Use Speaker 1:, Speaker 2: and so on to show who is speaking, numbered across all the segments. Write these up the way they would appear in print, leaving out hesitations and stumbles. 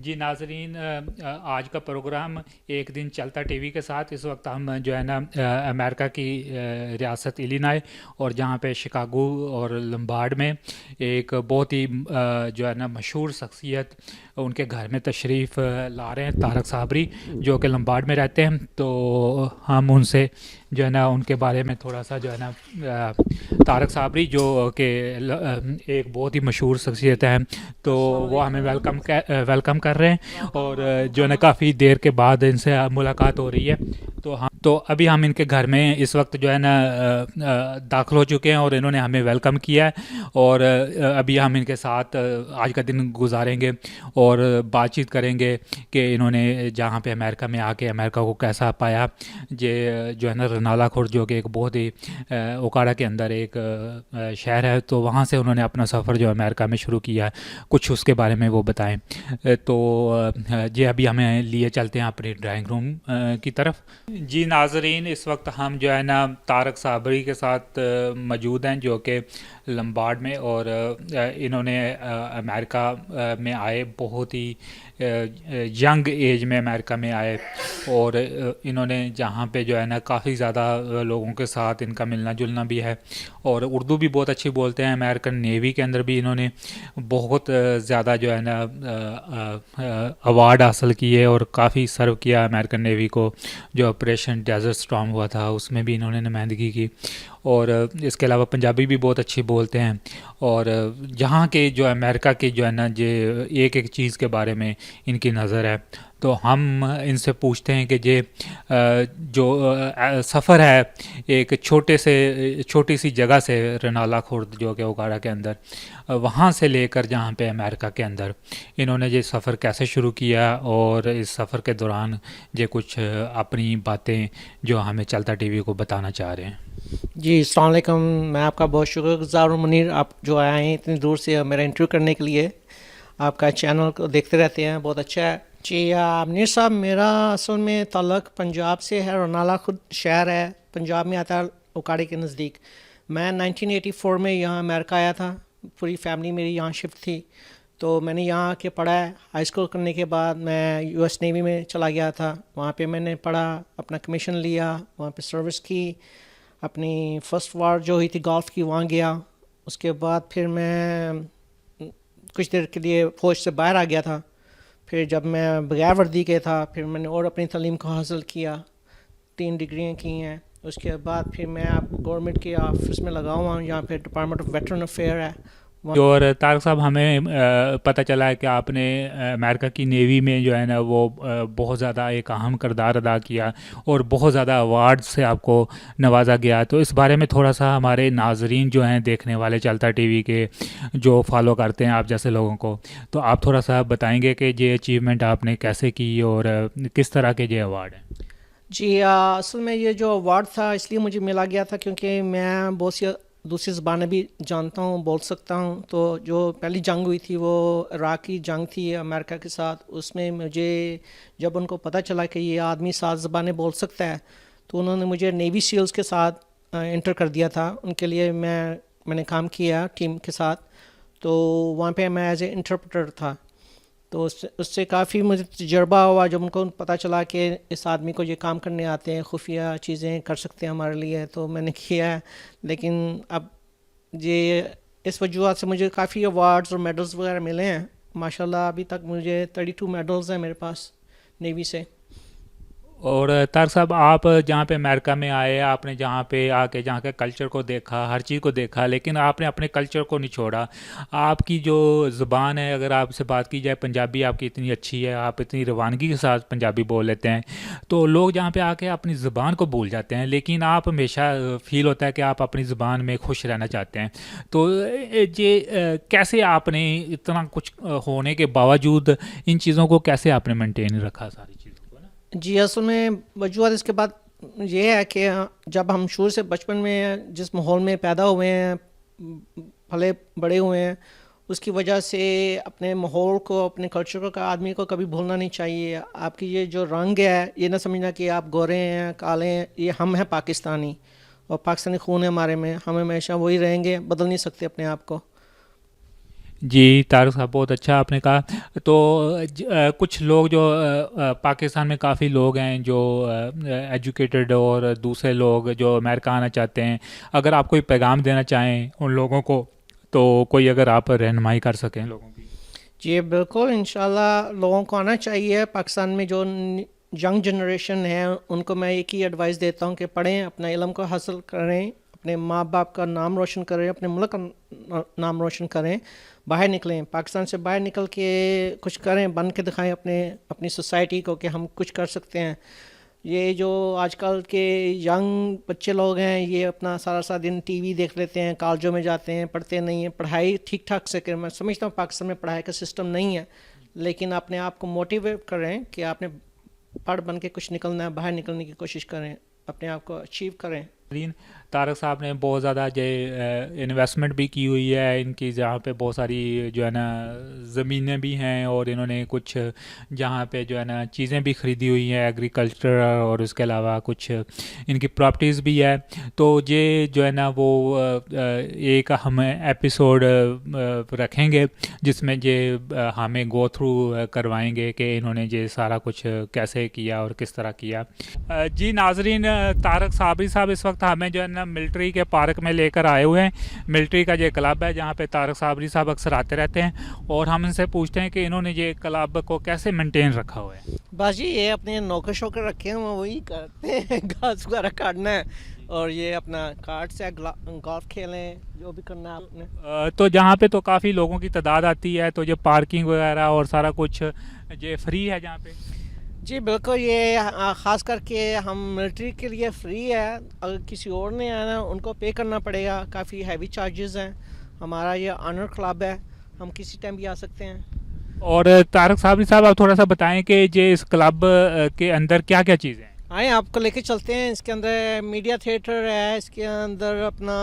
Speaker 1: جی ناظرین، آج کا پروگرام ایک دن چلتا ٹی وی کے ساتھ اس وقت ہم جو ہے نا امریکہ کی ریاست ایلینائے اور جہاں پہ شکاگو اور لمبارڈ میں ایک بہت ہی جو ہے نا مشہور شخصیت ان کے گھر میں تشریف لا رہے ہیں، طارق صابری جو کہ لمبارڈ میں رہتے ہیں. تو ہم ان سے جو ہے نا ان کے بارے میں تھوڑا سا جو ہے نا طارق صابری جو کہ ایک بہت ہی مشہور شخصیت ہے، تو
Speaker 2: السلام
Speaker 1: وہ ہمیں
Speaker 2: علیکم۔
Speaker 1: ویلکم کر رہے ہیں اور جو ہے نا کافی دیر کے بعد ان سے ملاقات ہو رہی ہے. تو ابھی ہم ان کے گھر میں اس وقت جو ہے نا داخل ہو چکے ہیں اور انہوں نے ہمیں ویلکم کیا ہے، اور ابھی ہم ان کے ساتھ آج کا دن گزاریں گے اور بات چیت کریں گے کہ انہوں نے جہاں پہ امریکہ میں آ کے امریکہ کو کیسا پایا. یہ جو ہے نا رنالا خورد جو کہ ایک بہت ہی اوکاڑا کے اندر ایک شہر ہے، تو وہاں سے انہوں نے اپنا سفر جو امریکہ میں شروع کیا ہے، کچھ اس کے بارے میں وہ بتائیں. تو جی ابھی ہمیں لیے چلتے ہیں اپنی ڈرائنگ روم کی طرف. جی ناظرین، اس وقت ہم جو ہے نا طارق صابری کے ساتھ موجود ہیں جو کہ لمبارڈ میں، اور انہوں نے امریکہ میں آئے بہت ہی ینگ ایج میں امریکہ میں آئے، اور انہوں نے جہاں پہ جو ہے نا کافی زیادہ لوگوں کے ساتھ ان کا ملنا جلنا بھی ہے، اور اردو بھی بہت اچھی بولتے ہیں. امریکن نیوی کے اندر بھی انہوں نے بہت زیادہ جو ہے نا ایوارڈ حاصل کیے اور کافی سرو کیا امریکن نیوی کو. جو آپریشن ڈیزرٹ اسٹارم ہوا تھا اس میں بھی انہوں نے نمائندگی کی، اور اس کے علاوہ پنجابی بھی بہت اچھی بولتے ہیں. اور جہاں کے جو امریکہ کے جو ہے نا ایک ایک چیز کے بارے میں ان کی نظر ہے، تو ہم ان سے پوچھتے ہیں کہ جو سفر ہے ایک چھوٹی سی جگہ سے رنالا خورد جو کہ اوکاڑا کے اندر، وہاں سے لے کر جہاں پہ امریکہ کے اندر انہوں نے یہ سفر کیسے شروع کیا، اور اس سفر کے دوران یہ کچھ اپنی باتیں جو ہمیں چلتا ٹی وی کو بتانا چاہ رہے ہیں.
Speaker 2: جی السلام علیکم، میں آپ کا بہت شکر گزار ہوں منیر، آپ جو آئے ہیں اتنی دور سے میرا انٹرویو کرنے کے لیے. آپ کا چینل کو دیکھتے رہتے ہیں، بہت اچھا ہے. جی منیر صاحب، میرا اصل میں تعلق پنجاب سے ہے. رنالا خود شہر ہے، پنجاب میں آتا ہے، اوکاڑے کے نزدیک. میں 1984 میں یہاں امریکہ آیا تھا، پوری فیملی میری یہاں شفٹ تھی. تو میں نے یہاں آ کے پڑھا ہے. ہائی اسکول کرنے کے بعد میں یو ایس نیوی میں چلا گیا تھا، وہاں پہ میں نے پڑھا، اپنا کمیشن لیا، وہاں پہ سروس کی. اپنی فرسٹ وار جو ہوئی تھی گولف کی، وہاں گیا. اس کے بعد پھر میں کچھ دیر کے لیے فوج سے باہر آ گیا تھا. پھر جب میں بغیر وردی کے تھا، پھر میں نے اور اپنی تعلیم کو حاصل کیا، 3 ڈگریاں کی ہیں. اس کے بعد پھر میں اب گورنمنٹ کے آفس میں لگا ہوا ہوں، یہاں پہ ڈپارٹمنٹ آف ویٹرن افیئر ہے.
Speaker 1: اور طارق صاحب، ہمیں پتہ چلا ہے کہ آپ نے امریکہ کی نیوی میں جو ہے نا وہ بہت زیادہ ایک اہم کردار ادا کیا اور بہت زیادہ ایوارڈ سے آپ کو نوازا گیا. تو اس بارے میں تھوڑا سا ہمارے ناظرین جو ہیں دیکھنے والے چلتا ٹی وی کے، جو فالو کرتے ہیں آپ جیسے لوگوں کو، تو آپ تھوڑا سا بتائیں گے کہ یہ اچیومنٹ آپ نے کیسے کی اور کس طرح کے یہ ایوارڈ ہیں.
Speaker 2: جی اصل میں یہ جو ایوارڈ تھا اس لیے مجھے ملا گیا تھا کیونکہ میں بہت سی دوسری زبانیں بھی جانتا ہوں، بول سکتا ہوں. تو جو پہلی جنگ ہوئی تھی وہ عراق کی جنگ تھی امریکہ کے ساتھ. اس میں مجھے جب ان کو پتہ چلا کہ یہ آدمی 7 زبانیں بول سکتا ہے، تو انہوں نے مجھے نیوی سیلز کے ساتھ انٹر کر دیا تھا. ان کے لیے میں نے کام کیا ٹیم کے ساتھ. تو وہاں پہ میں ایز اے انٹرپریٹر تھا. تو اس سے کافی مجھے تجربہ ہوا. جب ان کو پتہ چلا کہ اس آدمی کو یہ کام کرنے آتے ہیں، خفیہ چیزیں کر سکتے ہیں ہمارے لیے، تو میں نے کیا ہے. لیکن اب یہ اس وجوہات سے مجھے کافی ایوارڈز اور میڈلز وغیرہ ملے ہیں. ماشاءاللہ ابھی تک مجھے 32 میڈلز ہیں میرے پاس نیوی سے.
Speaker 1: اور طارق صاحب، آپ جہاں پہ امریکہ میں آئے، آپ نے جہاں پہ آ کے جہاں کے کلچر کو دیکھا، ہر چیز کو دیکھا، لیکن آپ نے اپنے کلچر کو نہیں چھوڑا. آپ کی جو زبان ہے، اگر آپ سے بات کی جائے، پنجابی آپ کی اتنی اچھی ہے، آپ اتنی روانگی کے ساتھ پنجابی بول لیتے ہیں، تو لوگ جہاں پہ آ کے اپنی زبان کو بھول جاتے ہیں، لیکن آپ ہمیشہ فیل ہوتا ہے کہ آپ اپنی زبان میں خوش رہنا چاہتے ہیں. تو یہ کیسے آپ نے اتنا کچھ ہونے کے باوجود ان چیزوں کو کیسے آپ نے مینٹین رکھا ساری چیزوں کو نا؟
Speaker 2: جی اصل میں وجوہات اس کے بعد یہ ہے کہ جب ہم شروع سے بچپن میں جس ماحول میں پیدا ہوئے ہیں، پھلے بڑے ہوئے ہیں، اس کی وجہ سے اپنے ماحول کو، اپنے کلچر کو آدمی کو کبھی بھولنا نہیں چاہیے. آپ کی یہ جو رنگ ہے، یہ نہ سمجھنا کہ آپ گورے ہیں، کالے ہیں. یہ ہم ہیں پاکستانی، اور پاکستانی خون ہے ہمارے میں. ہم ہمیشہ وہی رہیں گے، بدل نہیں سکتے اپنے آپ کو.
Speaker 1: جی طارق صاحب بہت اچھا آپ نے کہا. تو کچھ لوگ جو پاکستان میں کافی لوگ ہیں جو ایجوکیٹڈ اور دوسرے لوگ جو امریکہ آنا چاہتے ہیں, اگر آپ کوئی پیغام دینا چاہیں ان لوگوں کو تو کوئی اگر آپ رہنمائی کر سکیں لوگوں کی.
Speaker 2: جی بالکل, انشاءاللہ لوگوں کو آنا چاہیے. پاکستان میں جو ینگ جنریشن ہے ان کو میں ایک ہی ایڈوائس دیتا ہوں کہ پڑھیں, اپنا علم کو حاصل کریں, اپنے ماں باپ کا نام روشن کریں, اپنے ملک کا نام روشن کریں, باہر نکلیں, پاکستان سے باہر نکل کے کچھ کریں, بن کے دکھائیں اپنی سوسائٹی کو کہ ہم کچھ کر سکتے ہیں. یہ جو آج کل کے ینگ بچے لوگ ہیں یہ اپنا سارا دن ٹی وی دیکھ لیتے ہیں, کالجوں میں جاتے ہیں, پڑھتے نہیں ہیں, پڑھائی ٹھیک ٹھاک سے کریں. میں سمجھتا ہوں پاکستان میں پڑھائی کا سسٹم نہیں ہے, لیکن اپنے آپ کو موٹیویٹ کریں کہ آپ نے پڑھ بن کے کچھ نکلنا ہے, باہر نکلنے کی کوشش کریں, اپنے آپ کو اچیو کریں.
Speaker 1: طارق صاحب نے بہت زیادہ جو انویسٹمنٹ بھی کی ہوئی ہے ان کی, جہاں پہ بہت ساری جو ہے نا زمینیں بھی ہیں, اور انہوں نے کچھ جہاں پہ جو ہے نا چیزیں بھی خریدی ہوئی ہیں ایگریکلچر, اور اس کے علاوہ کچھ ان کی پراپرٹیز بھی ہے. تو یہ جو ہے نا وہ ایک ہم ایپیسوڈ رکھیں گے جس میں یہ ہمیں گو تھرو کروائیں گے کہ انہوں نے یہ سارا کچھ کیسے کیا اور کس طرح کیا. جی ناظرین, طارق صابری صاحب اس وقت ہمیں جو ہے نا ملٹری کے پارک میں لے کر آئے ہوئے ہیں. ملٹری کا یہ کلب ہے جہاں پہ طارق صابری صاحب اکثر آتے رہتے ہیں, اور ہم ان سے پوچھتے ہیں کہ انہوں نے یہ کلب کو کیسے مینٹین رکھا ہوا ہے.
Speaker 2: بس جی یہ اپنے نوکر شوکر رکھے ہیں, وہی کرتے ہیں, گھاس وغیرہ کاٹنا ہے, اور یہ اپنا کارڈ سے گولف کھیلیں, جو بھی کرنا ہے آپ نے.
Speaker 1: تو جہاں پہ تو کافی لوگوں کی تعداد آتی ہے, تو یہ پارکنگ وغیرہ اور سارا کچھ یہ فری ہے جہاں پہ.
Speaker 2: جی بالکل, یہ خاص کر کے ہم ملٹری کے لیے فری ہے, اگر کسی اور نے آنا ان کو پے کرنا پڑے گا, کافی ہیوی چارجز ہیں. ہمارا یہ آنر کلب ہے, ہم کسی ٹائم بھی آ سکتے ہیں.
Speaker 1: اور طارق صابری صاحب آپ تھوڑا سا بتائیں کہ یہ اس کلب کے اندر کیا کیا چیزیں ہیں.
Speaker 2: آئیں آپ کو لے کے چلتے ہیں. اس کے اندر میڈیا تھیٹر ہے, اس کے اندر اپنا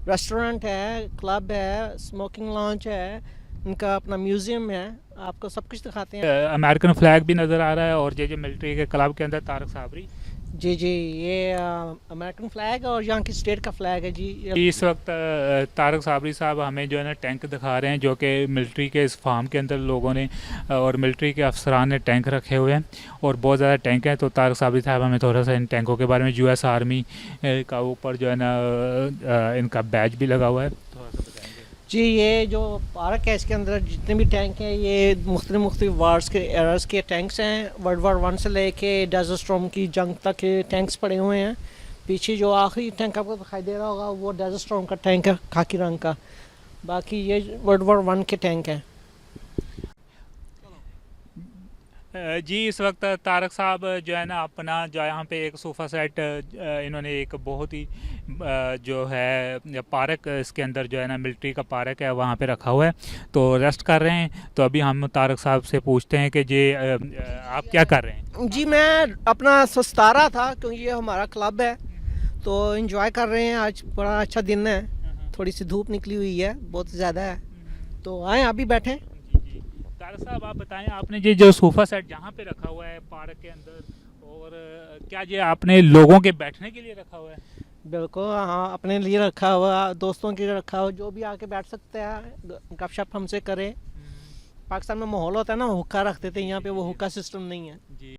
Speaker 2: ریسٹورنٹ ہے, کلب ہے, اسموکنگ لانچ ہے, ان کا اپنا میوزیم ہے, آپ کو سب کچھ دکھاتے ہیں.
Speaker 1: امریکن فلیگ بھی نظر آ رہا ہے, اور یہ جو ملٹری کے کلب کے اندر طارق صابری.
Speaker 2: جی یہ امریکن فلیگ اور یہاں کی اسٹیٹ کا فلیگ ہے. جی
Speaker 1: اس وقت طارق صابری صاحب ہمیں جو ہے نا ٹینک دکھا رہے ہیں جو کہ ملٹری کے اس فارم کے اندر لوگوں نے اور ملٹری کے افسران نے ٹینک رکھے ہوئے ہیں, اور بہت زیادہ ٹینک ہیں. تو طارق صابری صاحب ہمیں تھوڑا سا ان ٹینکوں کے بارے میں, یو ایس آرمی کا اوپر جو ہے نا ان کا بیج بھی لگا ہوا ہے, تھوڑا سا بتائیں گے.
Speaker 2: جی یہ جو پارک ہے اس کے اندر جتنے بھی ٹینک ہیں یہ مختلف وارز کے ایررز کے ٹینکس ہیں. ورلڈ وار 1 سے لے کے ڈیزرٹ اسٹارم کی جنگ تک کے ٹینکس پڑے ہوئے ہیں. پیچھے جو آخری ٹینک آپ کو دکھائی دے رہا ہوگا وہ ڈیزرٹ اسٹارم کا ٹینک ہے, خاکی رنگ کا. باقی یہ ورلڈ وار 1 کے ٹینک ہیں.
Speaker 1: جی اس وقت طارق صاحب جو ہے نا اپنا جو یہاں پہ ایک صوفہ سیٹ انہوں نے ایک بہت ہی جو ہے پارک اس کے اندر جو ہے نا ملٹری کا پارک ہے وہاں پہ رکھا ہوا ہے, تو ریسٹ کر رہے ہیں. تو ابھی ہم طارق صاحب سے پوچھتے ہیں کہ یہ آپ کیا کر رہے ہیں.
Speaker 2: جی میں اپنا سستا رہا تھا کیونکہ یہ ہمارا کلب ہے, تو انجوائے کر رہے ہیں. آج بڑا اچھا دن ہے, تھوڑی سی دھوپ نکلی ہوئی ہے, بہت زیادہ ہے, تو آئیں ابھی بیٹھیں.
Speaker 1: طارق صاحب آپ بتائیں, آپ نے یہ جو صوفہ سیٹ جہاں پہ رکھا ہوا ہے پارک کے اندر, اور کیا یہ آپ نے لوگوں کے بیٹھنے کے لیے رکھا ہوا ہے.
Speaker 2: بالکل ہاں, اپنے لیے رکھا ہوا, دوستوں کے لیے رکھا ہوا, جو بھی آ کے بیٹھ سکتے ہیں, گپ شپ ہم سے کریں. پاکستان میں ماحول ہوتا ہے نا, حکا رکھتے تھے, یہاں پہ وہ حکا سسٹم نہیں ہے.